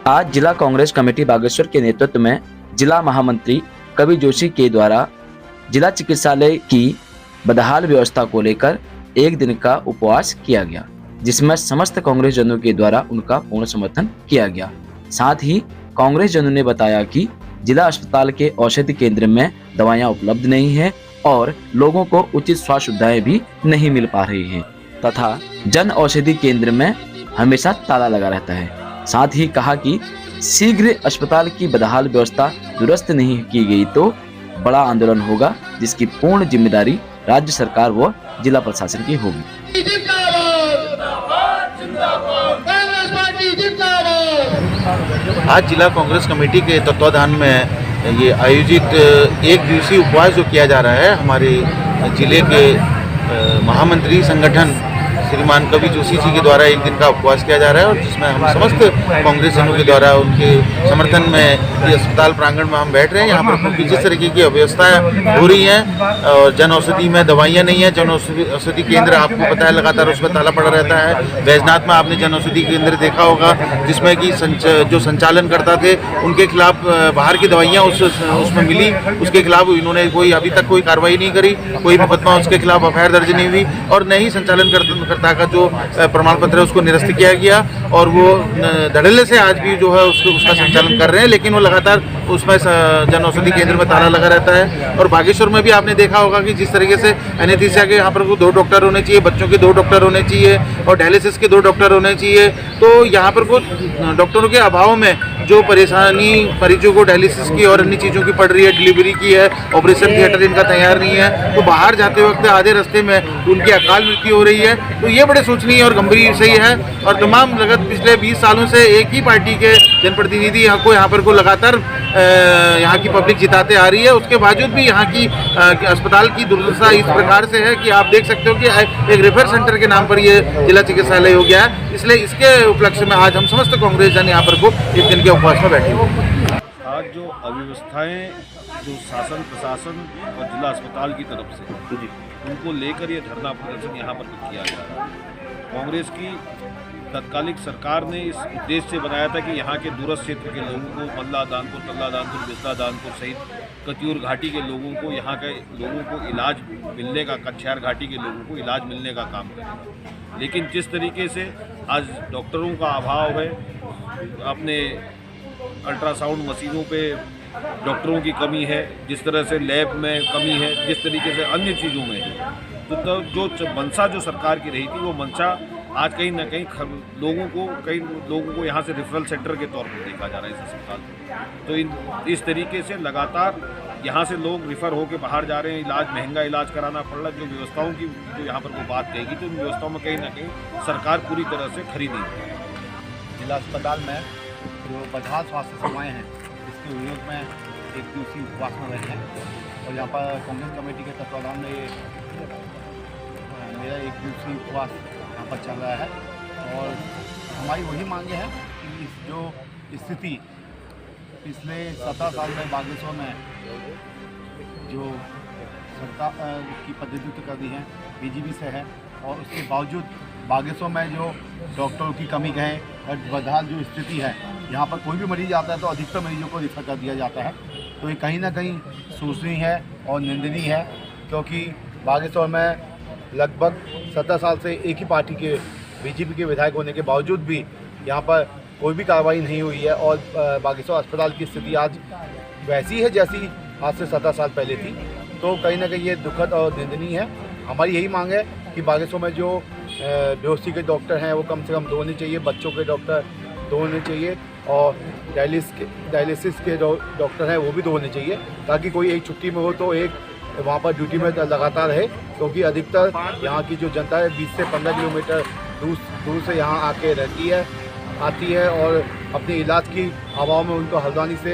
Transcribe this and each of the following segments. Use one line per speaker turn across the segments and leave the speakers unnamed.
आज जिला कांग्रेस कमेटी बागेश्वर के नेतृत्व में जिला महामंत्री कवि जोशी के द्वारा जिला चिकित्सालय की बदहाल व्यवस्था को लेकर एक दिन का उपवास किया गया, जिसमें समस्त कांग्रेस जनों के द्वारा उनका पूर्ण समर्थन किया गया। साथ ही कांग्रेस जनों ने बताया कि जिला अस्पताल के औषधि केंद्र में दवाइयां उपलब्ध नहीं है और लोगों को उचित स्वास्थ्य सुविधाएं भी नहीं मिल पा रही हैं तथा जन औषधि केंद्र में हमेशा ताला लगा रहता है। साथ ही कहा कि शीघ्र अस्पताल की बदहाल व्यवस्था दुरुस्त नहीं की गई तो बड़ा आंदोलन होगा, जिसकी पूर्ण जिम्मेदारी राज्य सरकार व जिला प्रशासन की होगी।
आज जिला कांग्रेस कमेटी के तत्वाधान में ये आयोजित एक दिवसीय उपवास जो किया जा रहा है, हमारे जिले के महामंत्री संगठन श्रीमान कवि जोशी जी के द्वारा एक दिन का उपवास किया जा रहा है और जिसमें हम समस्त कांग्रेस जनों के द्वारा उनके समर्थन में ये अस्पताल प्रांगण में हम बैठ रहे हैं। यहाँ पर जिस तरीके की व्यवस्थाएं हो रही हैं और जन औषधि में दवाइयाँ नहीं है। जन औषधि केंद्र आपको पता है लगातार उसमें ताला पड़ा रहता है। वैजनाथ में आपने जन औषधि केंद्र देखा होगा जिसमें कि जो संचालन करता थे उनके खिलाफ बाहर की दवाइयाँ उसमें मिली, उसके खिलाफ इन्होंने अभी तक कोई कार्रवाई नहीं करी, कोई मुकदमा उसके खिलाफ एफआईआर दर्ज नहीं हुई और न ही संचालन का जो प्रमाण पत्र है उसको निरस्त किया गया और वो धड़ल्ले से आज भी जो है उसका संचालन कर रहे हैं, लेकिन वो लगातार उसमें जन औषधि केंद्र में ताला लगा रहता है। और बागेश्वर में भी आपने देखा होगा कि जिस तरीके से एनेस्थीसिया के यहाँ पर 2 डॉक्टर होने चाहिए, बच्चों के 2 डॉक्टर होने चाहिए और डायलिसिस के 2 डॉक्टर होने चाहिए, तो यहाँ पर कुछ डॉक्टरों के अभाव में जो परेशानी मरीजों को डायलिसिस की और अन्य चीज़ों की पड़ रही है, डिलीवरी की है, ऑपरेशन थिएटर इनका तैयार नहीं है, तो बाहर जाते वक्त आधे रास्ते में उनकी अकाल मृत्यु हो रही है। तो ये बड़े सोचनीय और गंभीर विषय है और तमाम लगत पिछले 20 सालों से एक ही पार्टी के जनप्रतिनिधि यहाँ पर को लगातार यहाँ की पब्लिक जिताते आ रही है। उसके बावजूद भी यहाँ की अस्पताल की दुर्दशा इस प्रकार से है कि आप देख सकते हो कि एक रेफर सेंटर के नाम पर ये जिला चिकित्सालय हो गया है। इसलिए इसके उपलक्ष्य में आज हम समस्त कांग्रेस जन यहाँ पर को एक दिन के उपवास में बैठे हुए।
आज जो अव्यवस्थाएं जो शासन प्रशासन और जिला अस्पताल की तरफ से उनको लेकर ये धरना प्रदर्शन यहाँ पर किया जा रहा है। कांग्रेस की तत्कालिक सरकार ने इस उद्देश्य से बनाया था कि यहाँ के दूरस्थ क्षेत्र के लोगों को मल्ला दानपुर, तल्ला दानपुर, बिस्ला दानपुर सहित कतियूर घाटी के लोगों को, यहाँ के लोगों को इलाज मिलने का, कछयार घाटी के लोगों को इलाज मिलने का काम करें। लेकिन जिस तरीके से आज डॉक्टरों का अभाव है, अपने अल्ट्रासाउंड मशीनों पे डॉक्टरों की कमी है, जिस तरह से लैब में कमी है, जिस तरीके से अन्य चीज़ों में है, तो जो मंशा जो सरकार की रही थी वो मंशा आज कहीं ना कहीं कई लोगों को यहाँ से रेफरल सेंटर के तौर पर देखा जा रहा है इस अस्पताल में। तो इस तरीके से लगातार यहाँ से लोग रिफ़र होकर बाहर जा रहे हैं, महंगा इलाज कराना पड़ रहा है। जो व्यवस्थाओं की जो यहाँ पर वो बात कहेगी तो उन व्यवस्थाओं में कहीं ना कहीं सरकार पूरी तरह से खरी नहीं है।
जिला अस्पताल में जो बदहाल स्वास्थ्य सेवाएँ हैं इसके विरोध में एक दिवसीय उपवास में बैठे हैं और यहाँ पर कांग्रेस कमेटी के तत्वाधान में मेरा एक दिवसीय उपवास यहाँ पर चल रहा है और हमारी वही मांगे हैं कि इस जो स्थिति पिछले 17 साल में बागेश्वर में जो सरकार की पद्धति कर दी है बीजेपी से है और उसके बावजूद बागेश्वर में जो डॉक्टरों की कमी कहें और बदहाल जो स्थिति है, यहाँ पर कोई भी मरीज आता है तो अधिकतर मरीजों को रिफ़र कर दिया जाता है। तो ये कहीं ना कहीं सोचनीय है और निंदनीय है, क्योंकि बागेश्वर में लगभग 17 साल से एक ही पार्टी के बीजेपी के विधायक होने के बावजूद भी यहाँ पर कोई भी कार्रवाई नहीं हुई है और बागेश्वर अस्पताल की स्थिति आज वैसी है जैसी आज से 17 साल पहले थी। तो कहीं ना कहीं ये दुखद और निंदनीय है। हमारी यही मांग है कि बागेश्वर में जो बेहोशी के डॉक्टर हैं वो कम से कम 2 होने चाहिए, बच्चों के डॉक्टर 2 होने चाहिए और डायलिसिस के डॉक्टर हैं वो भी 2 होने चाहिए, ताकि कोई एक छुट्टी में हो तो एक वहाँ पर ड्यूटी में लगातार रहे, क्योंकि अधिकतर यहाँ की जो जनता है 20 से 15 किलोमीटर दूर से यहाँ आके आती है और अपने इलाज की अभाव में उनको हल्द्वानी से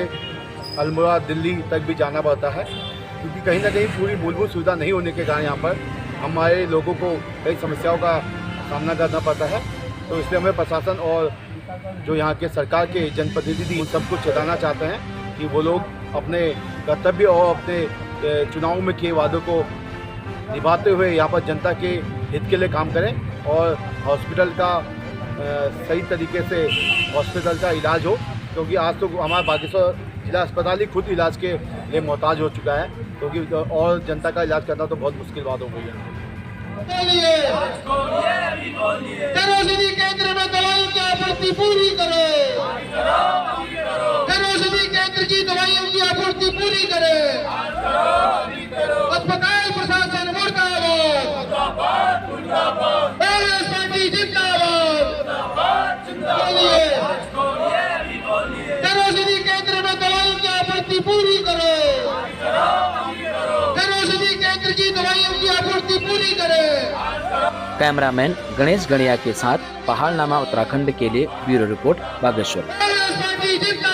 अल्मोड़ा दिल्ली तक भी जाना पड़ता है, क्योंकि कहीं ना कहीं पूरी मूलभूत सुविधा नहीं होने के कारण यहाँ पर हमारे लोगों को कई समस्याओं का सामना करना पड़ता है। तो इसलिए हमें प्रशासन और जो यहाँ के सरकार के जनप्रतिनिधि उन सबको चेताना चाहते हैं कि वो लोग अपने कर्तव्य और अपने चुनाव में किए वादों को निभाते हुए यहाँ पर जनता के हित के लिए काम करें और हॉस्पिटल का सही तरीके से हॉस्पिटल का इलाज हो, क्योंकि आज तो हमारा बागेश्वर जिला अस्पताल ही खुद इलाज के लिए मोहताज हो चुका है, क्योंकि और जनता का इलाज करना तो बहुत मुश्किल बात हो गई है।
औषधि केंद्र में दवाइयों की आपूर्ति पूरी करो। औषधि केंद्र की दवाइयों की आपूर्ति पूरी करे। अस्पताल प्रशासन मुर्दाबाद, कांग्रेस पार्टी जिंदाबाद। औषधि केंद्र में दवाइयों की आपूर्ति पूरी करो। औषधि केंद्र की दवाइयों की आपूर्ति पूरी करे।
कैमरामैन गणेश गणिया के साथ पहाड़नामा उत्तराखंड के लिए bureau report Bageshwar.
Congress party जिंदाबाद।